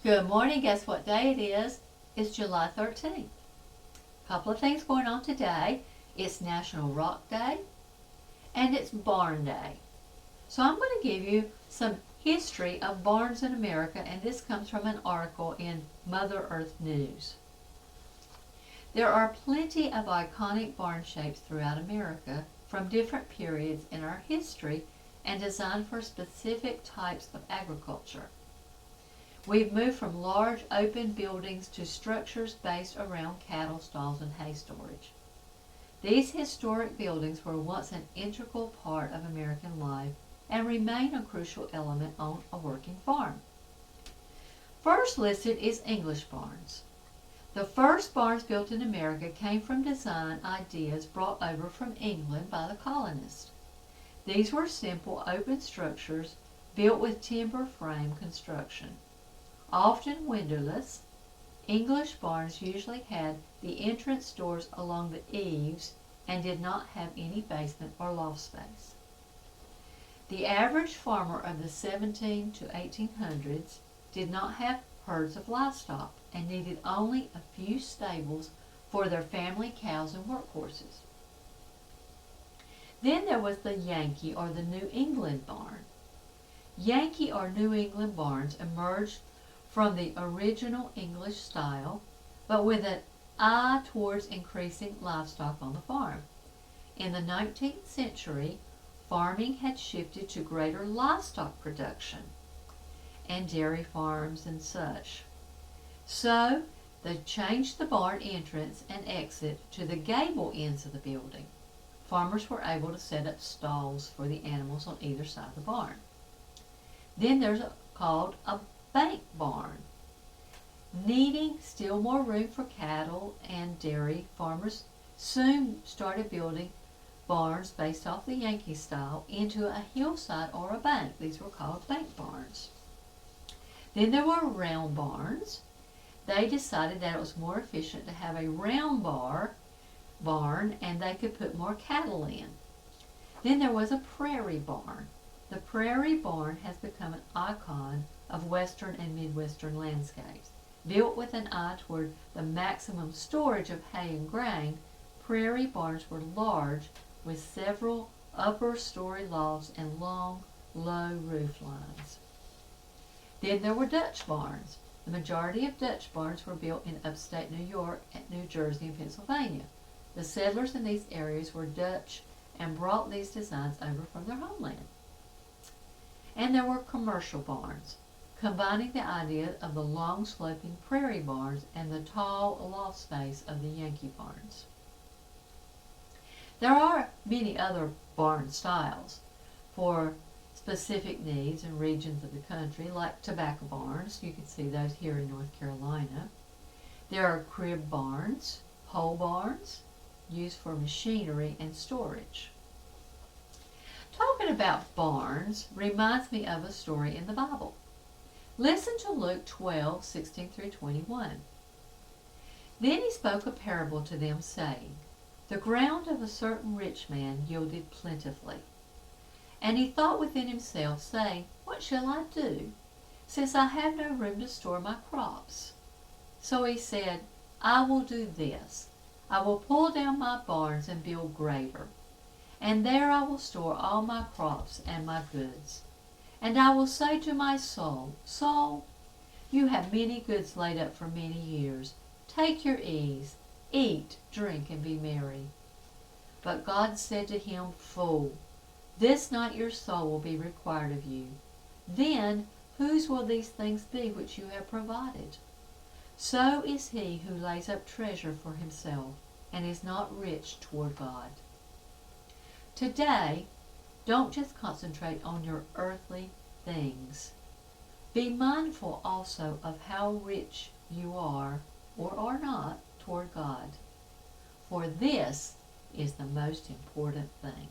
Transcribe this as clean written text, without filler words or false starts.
Good morning. Guess what day it is? It's July 13th. Couple of things going on today. It's National Rock Day and it's Barn Day. So I'm going to give you some history of barns in America, and this comes from an article in Mother Earth News. There are plenty of iconic barn shapes throughout America from different periods in our history and designed for specific types of agriculture. We've moved from large open buildings to structures based around cattle stalls and hay storage. These historic buildings were once an integral part of American life and remain a crucial element on a working farm. First listed is English barns. The first barns built in America came from design ideas brought over from England by the colonists. These were simple open structures built with timber frame construction. Often windowless, English barns usually had the entrance doors along the eaves and did not have any basement or loft space. The average farmer of the 17 to 1800s did not have herds of livestock and needed only a few stables for their family cows and workhorses. Then there was the Yankee or the New England barn. Yankee or New England barns emerged from the original English style, but with an eye towards increasing livestock on the farm. In the 19th century, farming had shifted to greater livestock production and dairy farms and such. So they changed the barn entrance and exit to the gable ends of the building. Farmers were able to set up stalls for the animals on either side of the barn. Then there's called a bank barn. Needing still more room for cattle and dairy, farmers soon started building barns based off the Yankee style into a hillside or a bank. These were called bank barns. Then there were round barns. They decided that it was more efficient to have a round barn and they could put more cattle in. Then there was a prairie barn. The prairie barn has become an icon of western and midwestern landscapes. Built with an eye toward the maximum storage of hay and grain, prairie barns were large with several upper story lofts and long, low roof lines. Then there were Dutch barns. The majority of Dutch barns were built in upstate New York, New Jersey, and Pennsylvania. The settlers in these areas were Dutch and brought these designs over from their homeland. And there were commercial barns, combining the idea of the long sloping prairie barns and the tall loft space of the Yankee barns. There are many other barn styles for specific needs and regions of the country, like tobacco barns. You can see those here in North Carolina. There are crib barns, pole barns, used for machinery and storage. Talking about barns reminds me of a story in the Bible. Listen to Luke 12:16 through 21. Then he spoke a parable to them, saying, The ground of a certain rich man yielded plentifully. And he thought within himself, saying, What shall I do, since I have no room to store my crops? So he said, I will do this. I will pull down my barns and build greater, and there I will store all my crops and my goods. And I will say to my soul, Soul, you have many goods laid up for many years. Take your ease, eat, drink, and be merry. But God said to him, Fool, this night your soul will be required of you. Then whose will these things be which you have provided? So is he who lays up treasure for himself and is not rich toward God. Today, don't just concentrate on your earthly things. Be mindful also of how rich you are or are not toward God. For this is the most important thing.